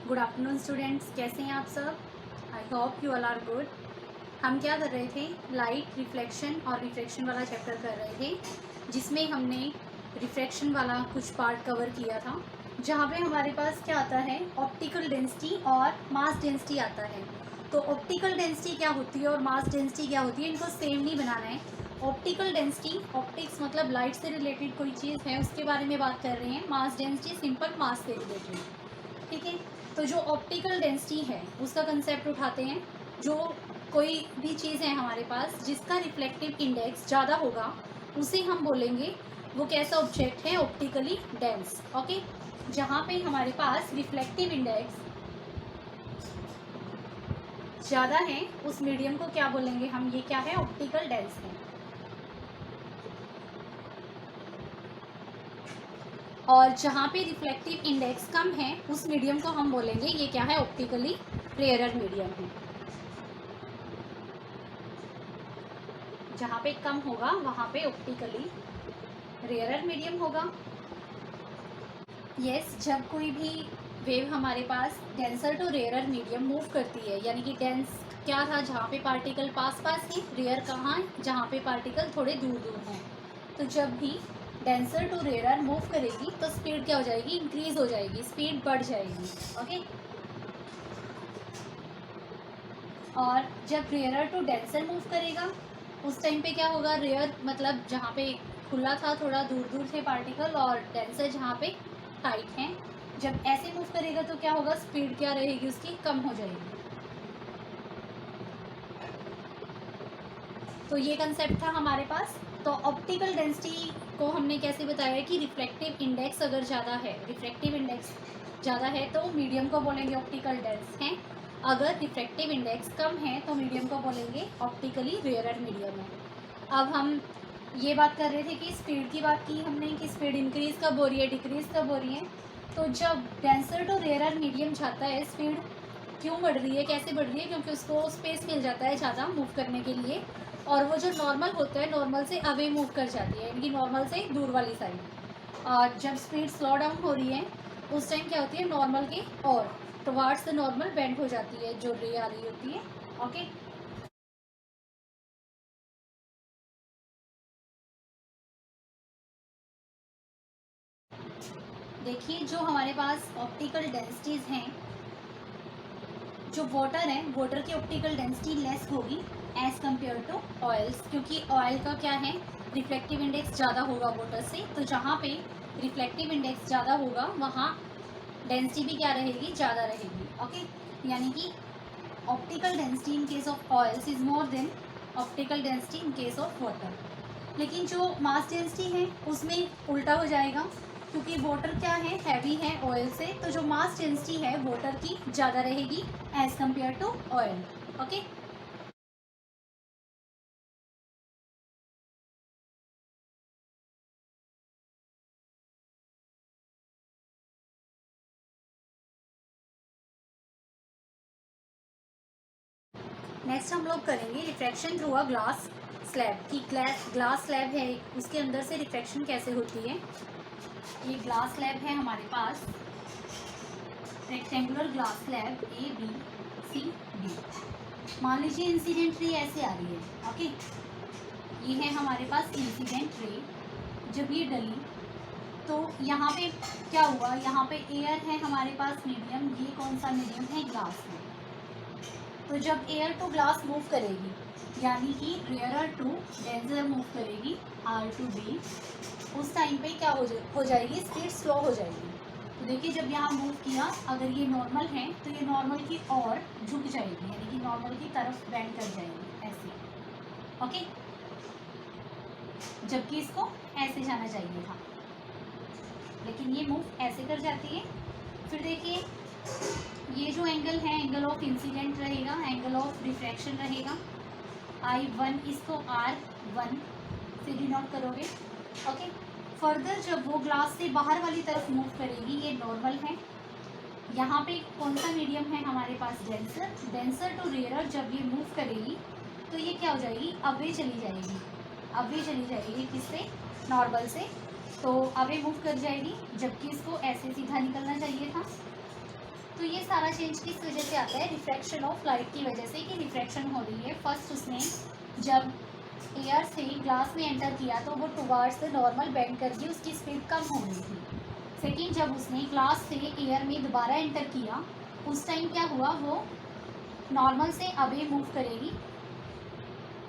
Good afternoon students, कैसे हैं आप सब। I hope you all are good. हम क्या कर रहे थे, लाइट रिफ्लेक्शन और रिफ्रैक्शन वाला चैप्टर कर रहे थे, जिसमें हमने रिफ्रैक्शन वाला कुछ पार्ट कवर किया था, जहाँ पे हमारे पास क्या आता है, ऑप्टिकल डेंसिटी और मास डेंसिटी आता है। तो ऑप्टिकल डेंसिटी क्या होती है और मास डेंसिटी क्या होती है, इनको सेम नहीं बनाना है। ऑप्टिकल डेंसिटी, ऑप्टिक्स मतलब लाइट से रिलेटेड कोई चीज़ है उसके बारे में बात कर रहे हैं। मास डेंसिटी सिंपल मास से रिलेटेड, ठीक है। तो जो ऑप्टिकल डेंसिटी है उसका कंसेप्ट उठाते हैं। जो कोई भी चीज़ है हमारे पास जिसका रिफ्लेक्टिव इंडेक्स ज़्यादा होगा, उसे हम बोलेंगे वो कैसा ऑब्जेक्ट है, ऑप्टिकली डेंस। ओके, जहाँ पे हमारे पास रिफ्लेक्टिव इंडेक्स ज़्यादा है उस मीडियम को क्या बोलेंगे हम, ये क्या है, ऑप्टिकल डेंस है। और जहाँ पे रिफ्लेक्टिव इंडेक्स कम है उस मीडियम को हम बोलेंगे ये क्या है, ऑप्टिकली रेयरर मीडियम है। जहाँ पे कम होगा वहाँ पे ऑप्टिकली रेयरर मीडियम होगा। यस, जब कोई भी वेव हमारे पास denser to rarer medium move करती है, यानी कि डेंस क्या था, जहाँ पे पार्टिकल पास पास है, रेयर कहाँ है, जहाँ पे पार्टिकल थोड़े दूर दूर हैं। तो जब भी डेंसर टू रेयरर मूव करेगी तो स्पीड क्या हो जाएगी, इंक्रीज हो जाएगी, स्पीड बढ़ जाएगी। ओके, और जब रेयर टू डेंसर मूव करेगा उस टाइम पे क्या होगा, रेयर मतलब जहाँ पे खुला था, थोड़ा दूर दूर थे पार्टिकल, और डेंसर जहाँ पे टाइट हैं। जब ऐसे मूव करेगा तो क्या होगा, स्पीड क्या रहेगी उसकी, कम हो जाएगी। तो ये कंसेप्ट था हमारे पास। तो ऑप्टिकल डेंसिटी को हमने कैसे बताया कि रिफ्लेक्टिव इंडेक्स अगर ज़्यादा है, रिफ्लेक्टिव इंडेक्स ज़्यादा है तो मीडियम को बोलेंगे ऑप्टिकल डेंस है। अगर रिफ्लेक्टिव इंडेक्स कम है तो मीडियम को बोलेंगे ऑप्टिकली रेयरर मीडियम है। अब हम ये बात कर रहे थे कि स्पीड की बात की हमने, कि स्पीड इंक्रीज़ कब हो रही है, डिक्रीज़ कब हो रही है। तो जब डेंसर टू रेयरर मीडियम जाता है, स्पीड क्यों बढ़ रही है, कैसे बढ़ रही है, क्योंकि उसको स्पेस मिल जाता है ज़्यादा मूव करने के लिए, और वो जो नॉर्मल होता है नॉर्मल से अवे मूव कर जाती है, यानी कि नॉर्मल से दूर वाली साइड। और जब स्पीड स्लो डाउन हो रही है उस टाइम क्या होती है, नॉर्मल के और टुवार्ड्स द नॉर्मल बेंड हो जाती है जो रे आ रही होती है। ओके, देखिए जो हमारे पास ऑप्टिकल डेंसिटीज़ हैं, जो वाटर है, वाटर की ऑप्टिकल डेंसिटी लेस होगी एज़ कम्पेयर टू ऑयल्स, क्योंकि ऑयल का क्या है, रिफ्लेक्टिव इंडेक्स ज़्यादा होगा वाटर से। तो जहाँ पे रिफ्लेक्टिव इंडेक्स ज़्यादा होगा वहाँ डेंसिटी भी क्या रहेगी, ज़्यादा रहेगी। ओके, यानी कि optical density in case of oils is more than optical density in case of water. लेकिन जो मास डेंसिटी है उसमें उल्टा हो जाएगा, क्योंकि वाटर क्या है, हैवी है ऑयल से, तो जो मास डेंसिटी है वाटर की ज़्यादा रहेगी as compare to oil. Okay, next हम लोग करेंगे refraction through a glass slab की। ग्लास स्लैब है, उसके अंदर से रिफ्रैक्शन कैसे होती है। ये ग्लास स्लैब है हमारे पास, रेक्टेंगुलर ग्लास स्लैब ABCD। मान लीजिए इंसिडेंट रे ऐसे आ रही है। ओके, ये है हमारे पास इंसिडेंट रे। जब ये डली तो यहाँ पे क्या हुआ, यहाँ पे एयर है हमारे पास मीडियम, ये कौन सा मीडियम है, ग्लास है। तो जब एयर टू ग्लास मूव करेगी, यानी कि रेयर टू डेंसर मूव करेगी R to B, उस टाइम पे क्या हो जाएगी, स्पीड स्लो हो जाएगी। तो देखिए जब यहाँ मूव किया, अगर ये नॉर्मल है तो ये नॉर्मल की ओर झुक जाएगी, यानी कि नॉर्मल की तरफ बेंड कर जाएगी ऐसे। ओके, जबकि इसको ऐसे जाना चाहिए था, लेकिन ये मूव ऐसे कर जाती है। फिर देखिए ये जो एंगल है, एंगल ऑफ इंसिडेंट रहेगा, एंगल ऑफ रिफ्रैक्शन रहेगा I1, इसको R1 से डिनोट करोगे। ओके, फर्दर जब वो ग्लास से बाहर वाली तरफ मूव करेगी, ये नॉर्मल है, यहाँ पे कौन सा मीडियम है हमारे पास, डेंसर। डेंसर टू रेयरर जब ये मूव करेगी तो ये क्या हो जाएगी, अवे चली जाएगी, अवे चली जाएगी किससे, नॉर्मल से। तो अवे मूव कर जाएगी, जबकि इसको ऐसे सीधा निकलना चाहिए था। तो ये सारा चेंज किस वजह से आता है, रिफ्रैक्शन ऑफ लाइट की वजह से, कि रिफ्रैक्शन हो रही है। फर्स्ट उसने जब एयर से ग्लास में एंटर किया तो वो टुवार्ड्स द नॉर्मल बेंड करके उसकी स्पीड कम हो रही थी। सेकेंड, जब उसने ग्लास से एयर में दोबारा एंटर किया उस टाइम क्या हुआ, वो नॉर्मल से अवे मूव करेगी,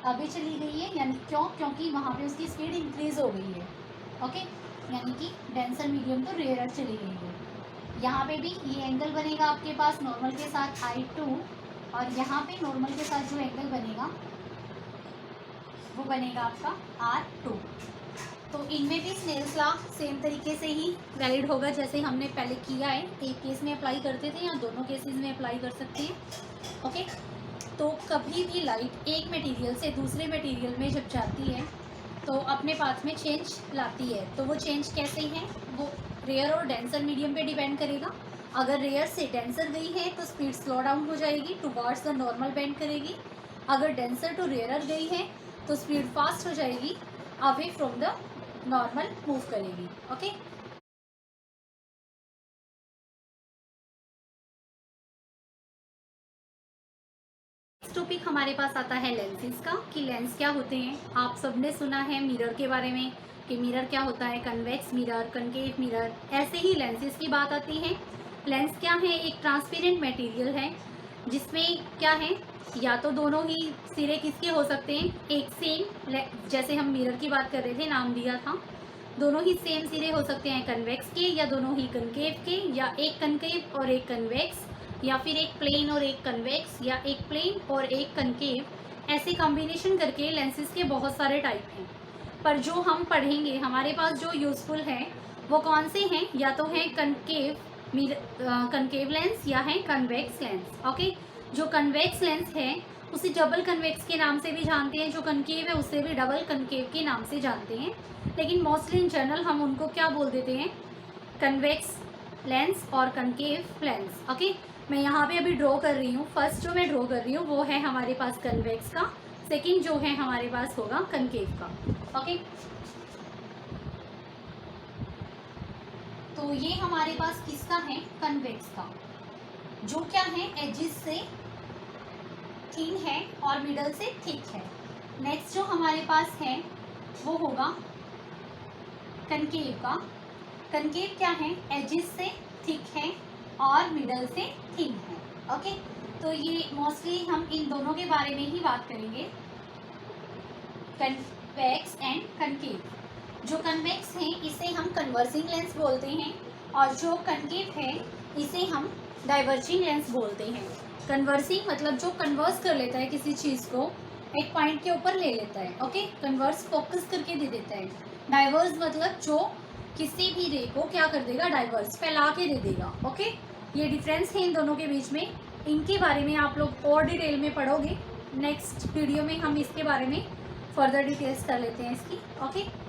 अवे चली गई है, यानी क्योंकि वहाँ पे उसकी स्पीड इंक्रीज़ हो गई है। ओके, यानी कि डेंसर मीडियम तो रेयर चली गई है। यहाँ पे भी ये एंगल बनेगा आपके पास नॉर्मल के साथ I2, और यहाँ पे नॉर्मल के साथ जो एंगल बनेगा वो बनेगा आपका R2। तो इनमें भी स्नेल्स लॉ सेम तरीके से ही वैलिड होगा जैसे हमने पहले किया है। एक केस में अप्लाई करते थे या दोनों केसेस में अप्लाई कर सकते हैं। ओके, तो कभी भी लाइट एक मटेरियल से दूसरे मटेरियल में जब जाती है तो अपने पाथ में चेंज लाती है। तो वो चेंज कैसे है, वो रेयर और डेंसर मीडियम पे डिपेंड करेगा। अगर रेयर से डेंसर गई है तो स्पीड स्लो डाउन हो जाएगी, टुवार्ड्स द नॉर्मल बेंड करेगी। अगर डेंसर टू रेयर गई है तो स्पीड फास्ट हो जाएगी, away from the normal move करेगी। ओके, टॉपिक हमारे पास आता है लेंसेज का, कि लेंस क्या होते हैं। आप सबने सुना है मिरर के बारे में कि मिरर क्या होता है, कन्वेक्स मिरर, कनकेव मिरर, ऐसे ही लेंसेज की बात आती है। लेंस क्या है, एक ट्रांसपेरेंट मटेरियल है जिसमें क्या है, या तो दोनों ही सिरे किसके हो सकते हैं, एक सेम, जैसे हम मिरर की बात कर रहे थे, नाम दिया था, दोनों ही सेम सिरे हो सकते हैं कन्वेक्स के, या दोनों ही कनकेव के, या एक कनकेव और एक कन्वेक्स, या फिर एक प्लेन और एक कन्वेक्स, या एक प्लेन और एक कनकेव। ऐसे कॉम्बिनेशन करके लेंसेज के बहुत सारे टाइप हैं, पर जो हम पढ़ेंगे हमारे पास जो यूज़फुल है वो कौन से हैं, या तो है कनकेव लेंस या है कन्वेक्स लेंस। ओके, जो कन्वेक्स लेंस है उसे डबल कन्वेक्स के नाम से भी जानते हैं, जो कनकेव है उसे भी डबल कनकेव के नाम से जानते हैं, लेकिन मोस्टली इन जनरल हम उनको क्या बोल देते हैं, कन्वेक्स लेंस और कनकेव लेंस। ओके, मैं यहाँ पे अभी ड्रॉ कर रही हूँ। फर्स्ट जो मैं ड्रॉ कर रही हूँ वो है हमारे पास कन्वेक्स का, सेकंड जो है हमारे पास होगा कनकेव का। ओके, तो ये हमारे पास किसका है, कन्वेक्स का, जो क्या है एजिस से थिन है और मिडल से थिक है। नेक्स्ट जो हमारे पास है वो होगा कनकेव का। कनकेव क्या है, एजिस से थिक है और मिडल से थिन है। ओके, तो ये मोस्टली हम इन दोनों के बारे में ही बात करेंगे, कन्वेक्स एंड कनकेव। जो कन्वेक्स है इसे हम कन्वर्जिंग लेंस बोलते हैं, और जो कनकेव है इसे हम डाइवर्जिंग लेंस बोलते हैं। कन्वर्जिंग मतलब जो कन्वर्स कर लेता है किसी चीज़ को, एक पॉइंट के ऊपर ले लेता है। ओके, कन्वर्स फोकस करके दे देता है। डाइवर्स मतलब जो किसी भी रे को क्या कर देगा, डाइवर्स फैला के दे देगा। ओके, ये डिफरेंस है इन दोनों के बीच में। इनके बारे में आप लोग और डिटेल में पढ़ोगे। नेक्स्ट वीडियो में हम इसके बारे में फर्दर डिटेल्स कर लेते हैं इसकी। ओके।